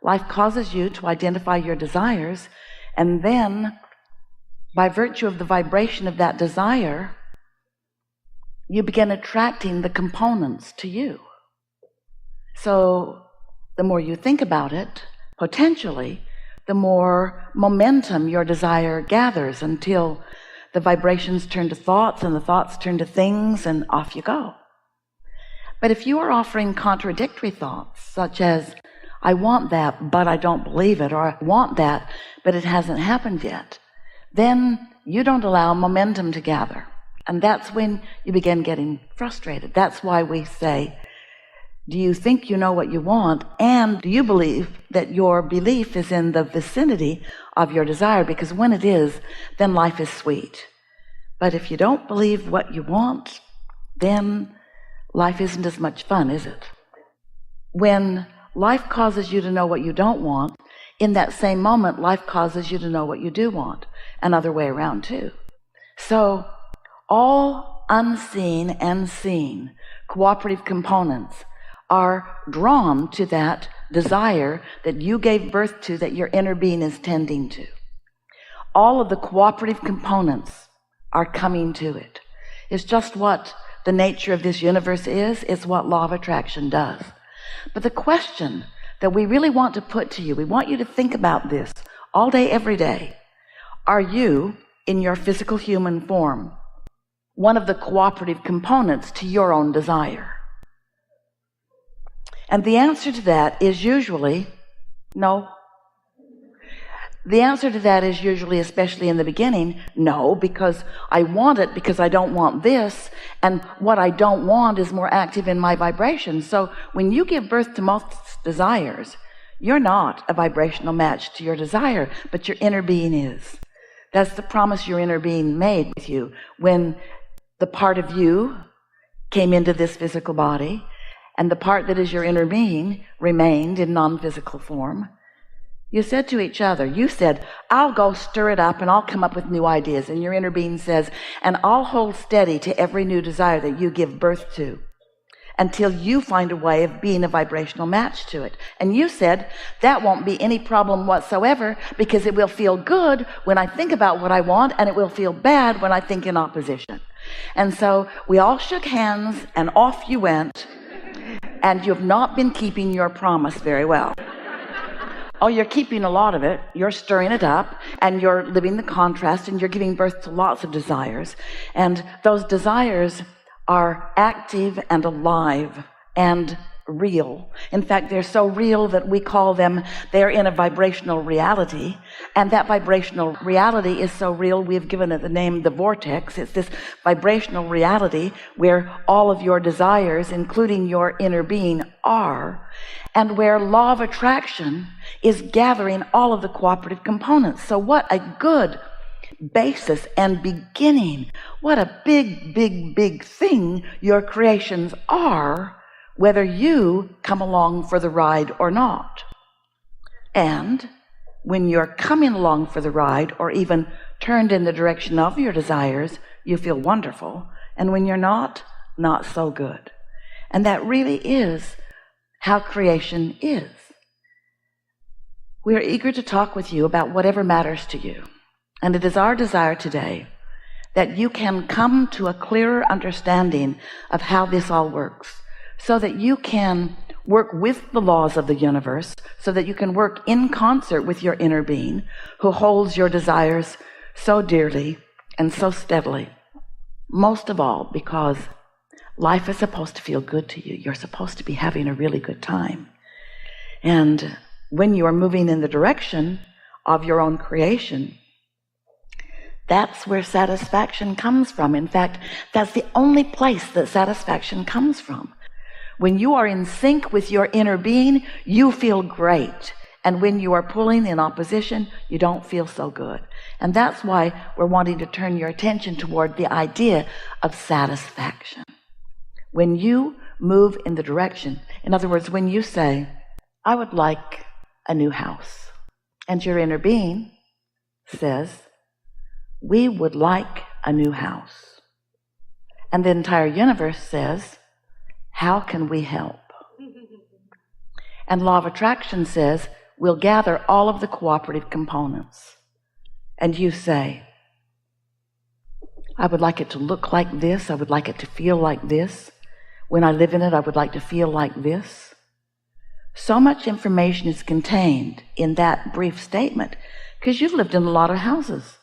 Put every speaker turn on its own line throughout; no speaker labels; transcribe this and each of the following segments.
Life causes you to identify your desires, and then by virtue of the vibration of that desire, you begin attracting the components to you. So the more you think about it, potentially, the more momentum your desire gathers until the vibrations turn to thoughts and the thoughts turn to things, and off you go. But if you are offering contradictory thoughts, such as, I want that, but I don't believe it, or I want that, but it hasn't happened yet, then you don't allow momentum to gather. And that's when you begin getting frustrated. That's why we say, do you think you know what you want? And do you believe that your belief is in the vicinity of your desire? Because when it is, then life is sweet. But if you don't believe what you want, then life isn't as much fun, is it? When life causes you to know what you don't want, in that same moment, life causes you to know what you do want. Another way around too. So all unseen and seen cooperative components are drawn to that desire that you gave birth to, that your inner being is tending to. All of the cooperative components are coming to it. It's just what the nature of this universe is. It's what law of attraction does. But the question that we really want to put to you, we want you to think about this all day, every day. Are you, in your physical human form, one of the cooperative components to your own desire? And the answer to that is usually no. The answer to that is usually, especially in the beginning, no, because I want it because I don't want this, and what I don't want is more active in my vibration. So when you give birth to most desires, you're not a vibrational match to your desire, but your inner being is. That's the promise your inner being made with you when the part of you came into this physical body, and the part that is your inner being remained in non-physical form. You said to each other, you said, I'll go stir it up and I'll come up with new ideas. And your inner being says, and I'll hold steady to every new desire that you give birth to until you find a way of being a vibrational match to it. And you said, that won't be any problem whatsoever, because it will feel good when I think about what I want, and it will feel bad when I think in opposition. And so we all shook hands and off you went, and you've not been keeping your promise very well. Oh, you're keeping a lot of it. You're stirring it up, and you're living the contrast, and you're giving birth to lots of desires. And those desires are active and alive and real. In fact, they're so real that we call them, they're in a vibrational reality. And that vibrational reality is so real, we've given it the name the vortex. It's this vibrational reality where all of your desires, including your inner being, are, and where law of attraction is gathering all of the cooperative components. So what a good basis and beginning. What a big, big, big thing your creations are, whether you come along for the ride or not. And when you're coming along for the ride, or even turned in the direction of your desires, you feel wonderful. And when you're not so good. And that really is how creation is. We are eager to talk with you about whatever matters to you. And it is our desire today that you can come to a clearer understanding of how this all works, so that you can work with the laws of the universe, so that you can work in concert with your inner being, who holds your desires so dearly and so steadily. Most of all, because life is supposed to feel good to you. You're supposed to be having a really good time. And when you are moving in the direction of your own creation, that's where satisfaction comes from. In fact, that's the only place that satisfaction comes from. When you are in sync with your inner being, you feel great. And when you are pulling in opposition, you don't feel so good. And that's why we're wanting to turn your attention toward the idea of satisfaction. When you move in the direction, in other words, when you say, I would like a new house, and your inner being says, we would like a new house. And the entire universe says, how can we help? And law of attraction says, we'll gather all of the cooperative components. And you say, I would like it to look like this. I would like it to feel like this. When I live in it, I would like to feel like this. So much information is contained in that brief statement because you've lived in a lot of houses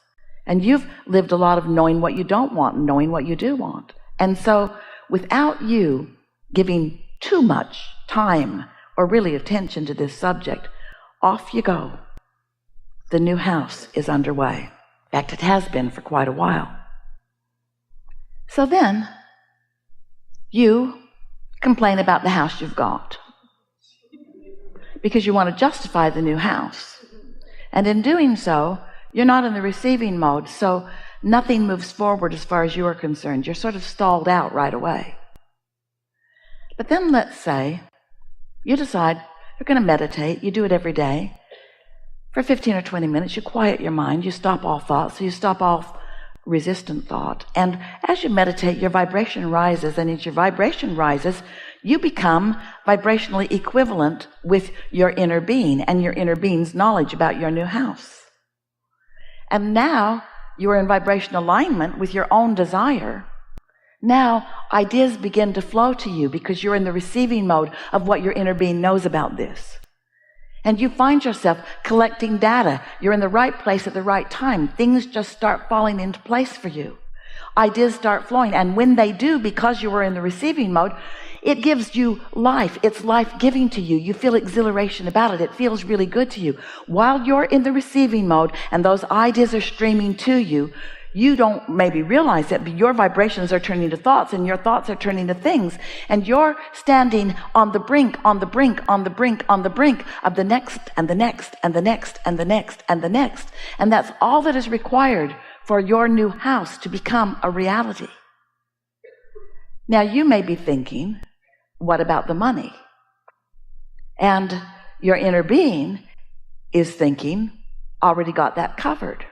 and you've lived a lot of knowing what you don't want and knowing what you do want. And so without you giving too much time or really attention to this subject, off you go. The new house is underway. In fact, it has been for quite a while. So then, you complain about the house you've got because you want to justify the new house. And in doing so, you're not in the receiving mode, so nothing moves forward as far as you're concerned. You're sort of stalled out right away. But then let's say you decide you're going to meditate. You do it every day. For 15 or 20 minutes, you quiet your mind. You stop all thoughts. So you stop all resistant thought. And as you meditate, your vibration rises. And as your vibration rises, you become vibrationally equivalent with your inner being and your inner being's knowledge about your new house. And now you are in vibration alignment with your own desire. Now ideas begin to flow to you because you're in the receiving mode of what your inner being knows about this. And you find yourself collecting data. You're in the right place at the right time. Things just start falling into place for you. Ideas start flowing. And when they do, because you are in the receiving mode, it gives you life. It's life-giving to you. You feel exhilaration about it. It feels really good to you. While you're in the receiving mode and those ideas are streaming to you, you don't maybe realize it, but your vibrations are turning to thoughts and your thoughts are turning to things. And you're standing on the brink, on the brink, on the brink, on the brink of the next and the next and the next and the next and the next. And that's all that is required for your new house to become a reality. Now you may be thinking, what about the money? And your inner being is thinking, already got that covered.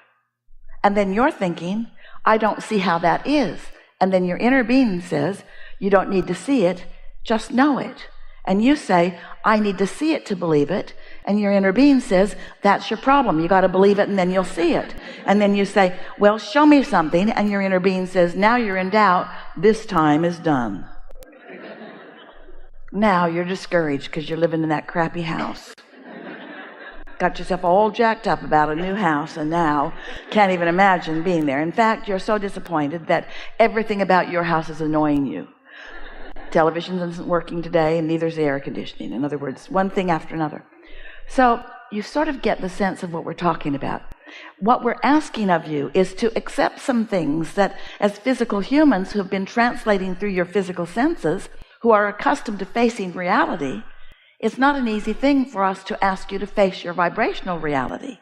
And then you're thinking, I don't see how that is. And then your inner being says, you don't need to see it, just know it. And you say, I need to see it to believe it. And your inner being says, that's your problem. You got to believe it and then you'll see it. And then you say, well, show me something. And your inner being says, now you're in doubt. This time is done. Now you're discouraged because you're living in that crappy house. Got yourself all jacked up about a new house and now can't even imagine being there. In fact, you're so disappointed that everything about your house is annoying you. Television isn't working today and neither is the air conditioning. In other words, one thing after another. So you sort of get the sense of what we're talking about. What we're asking of you is to accept some things that as physical humans who have been translating through your physical senses, who are accustomed to facing reality, it's not an easy thing for us to ask you to face your vibrational reality,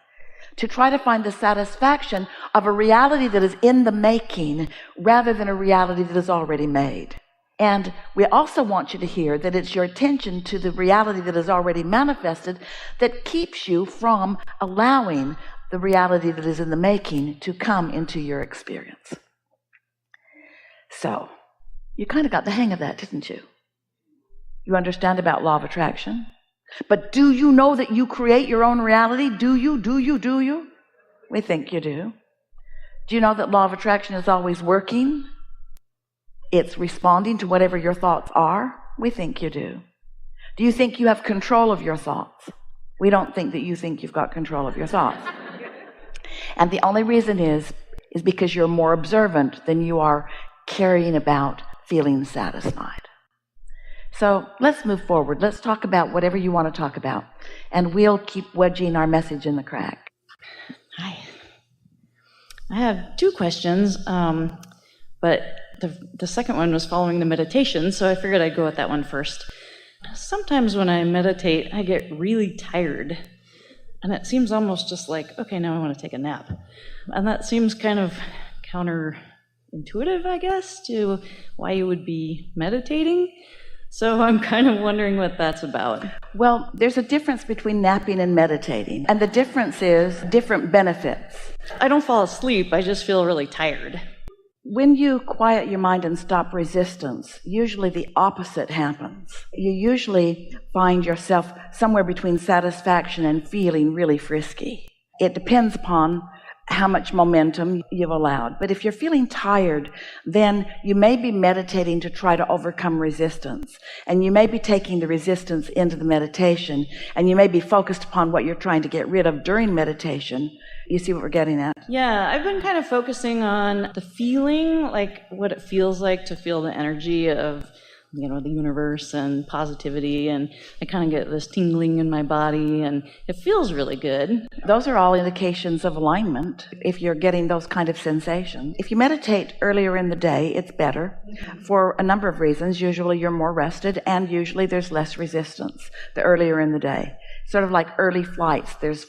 to try to find the satisfaction of a reality that is in the making rather than a reality that is already made. And we also want you to hear that it's your attention to the reality that is already manifested that keeps you from allowing the reality that is in the making to come into your experience. So, you kind of got the hang of that, didn't you? You understand about law of attraction. But do you know that you create your own reality? Do you? Do you? Do you? We think you do. Do you know that law of attraction is always working? It's responding to whatever your thoughts are? We think you do. Do you think you have control of your thoughts? We don't think that you think you've got control of your thoughts. And the only reason is because you're more observant than you are carrying about feeling satisfied. So let's move forward. Let's talk about whatever you want to talk about. And we'll keep wedging our message in the crack.
Hi. I have two questions, but the second one was following the meditation, so I figured I'd go with that one first. Sometimes when I meditate, I get really tired. And it seems almost just like, okay, now I want to take a nap. And that seems kind of counterintuitive, I guess, to why you would be meditating. So I'm kind of wondering what that's about.
Well, there's a difference between napping and meditating. And the difference is different benefits.
I don't fall asleep, I just feel really tired.
When you quiet your mind and stop resistance, usually the opposite happens. You usually find yourself somewhere between satisfaction and feeling really frisky. It depends upon how much momentum you've allowed. But if you're feeling tired, then you may be meditating to try to overcome resistance. And you may be taking the resistance into the meditation, and you may be focused upon what you're trying to get rid of during meditation. You see what we're getting at?
Yeah, I've been kind of focusing on the feeling, like what it feels like to feel the energy of, the universe and positivity, and I kind of get this tingling in my body, and it feels really good.
Those are all indications of alignment if you're getting those kind of sensations. If you meditate earlier in the day, it's better for a number of reasons. Usually you're more rested, and usually there's less resistance the earlier in the day. Sort of like early flights, there's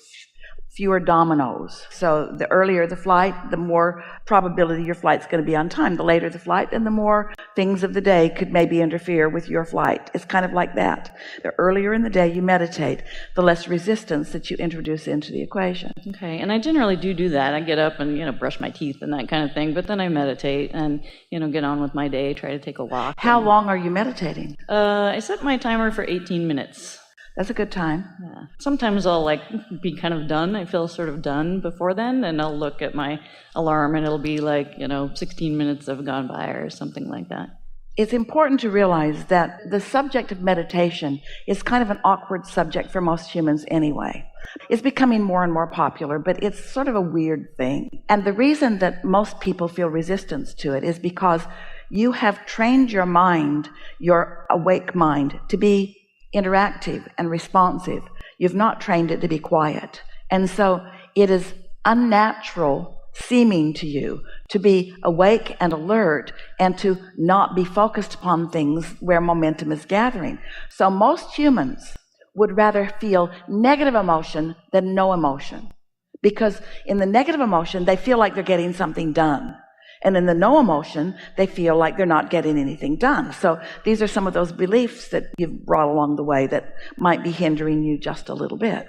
fewer dominoes. So the earlier the flight, the more probability your flight's going to be on time. The later the flight, and the more things of the day could maybe interfere with your flight. It's kind of like that. The earlier in the day you meditate, the less resistance that you introduce into the equation.
Okay, and I generally do that. I get up and, brush my teeth and that kind of thing, but then I meditate and, get on with my day, try to take a walk.
How long are you meditating?
I set my timer for 18 minutes.
That's a good time.
Yeah. Sometimes I'll be kind of done. I feel sort of done before then, and I'll look at my alarm and it'll be 16 minutes have gone by or something like that.
It's important to realize that the subject of meditation is kind of an awkward subject for most humans anyway. It's becoming more and more popular, but it's sort of a weird thing. And the reason that most people feel resistance to it is because you have trained your mind, your awake mind, to be interactive and responsive. You've not trained it to be quiet. And so it is unnatural seeming to you to be awake and alert and to not be focused upon things where momentum is gathering. So most humans would rather feel negative emotion than no emotion, because in the negative emotion they feel like they're getting something done, and in the no emotion they feel like they're not getting anything done. So these are some of those beliefs that you've brought along the way that might be hindering you just a little bit.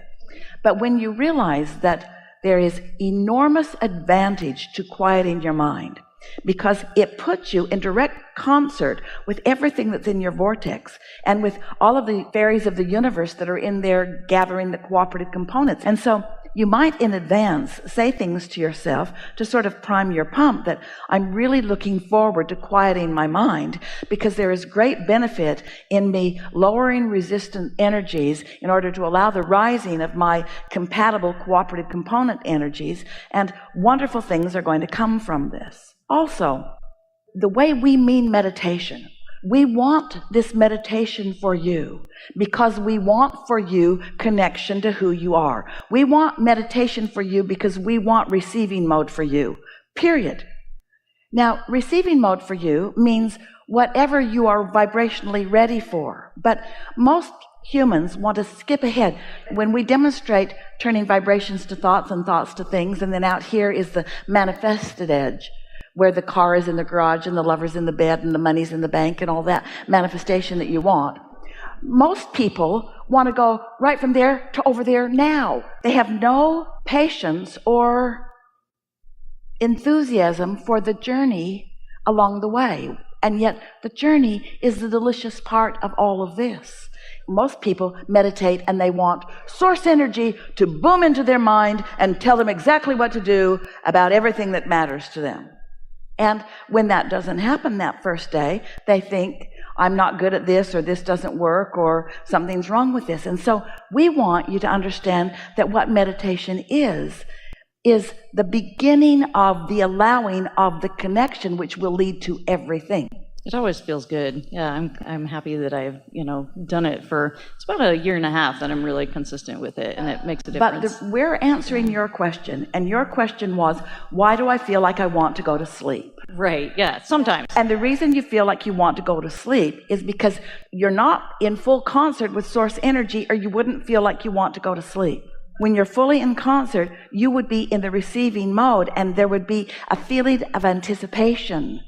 But when you realize that there is enormous advantage to quieting your mind, because it puts you in direct concert with everything that's in your vortex and with all of the fairies of the universe that are in there gathering the cooperative components. And so you might in advance say things to yourself to sort of prime your pump that I'm really looking forward to quieting my mind, because there is great benefit in me lowering resistant energies in order to allow the rising of my compatible cooperative component energies, and wonderful things are going to come from this. Also, the way we mean meditation, we want this meditation for you because we want for you connection to who you are. We want meditation for you because we want receiving mode for you, period. Now, receiving mode for you means whatever you are vibrationally ready for. But most humans want to skip ahead. When we demonstrate turning vibrations to thoughts and thoughts to things, and then out here is the manifested edge, where the car is in the garage and the lover's in the bed and the money's in the bank and all that manifestation that you want. Most people want to go right from there to over there now. They have no patience or enthusiasm for the journey along the way. And yet the journey is the delicious part of all of this. Most people meditate and they want source energy to boom into their mind and tell them exactly what to do about everything that matters to them. And when that doesn't happen that first day, they think, I'm not good at this, or this doesn't work, or something's wrong with this. And so we want you to understand that what meditation is the beginning of the allowing of the connection, which will lead to everything.
It always feels good. Yeah, I'm happy that I've, done it for, it's about a year and a half that I'm really consistent with it, and it makes a difference.
But we're answering your question, and your question was, why do I feel like I want to go to sleep?
Right, yeah, sometimes.
And the reason you feel like you want to go to sleep is because you're not in full concert with source energy, or you wouldn't feel like you want to go to sleep. When you're fully in concert, you would be in the receiving mode, and there would be a feeling of anticipation,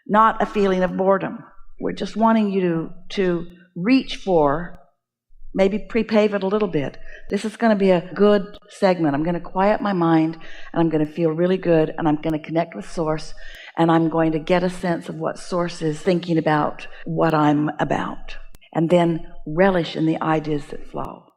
not a feeling of boredom. We're just wanting you to reach for, maybe pre-pave it a little bit. This is going to be a good segment. I'm going to quiet my mind, and I'm going to feel really good, and I'm going to connect with Source, and I'm going to get a sense of what source is thinking about what I'm about, and then relish in the ideas that flow.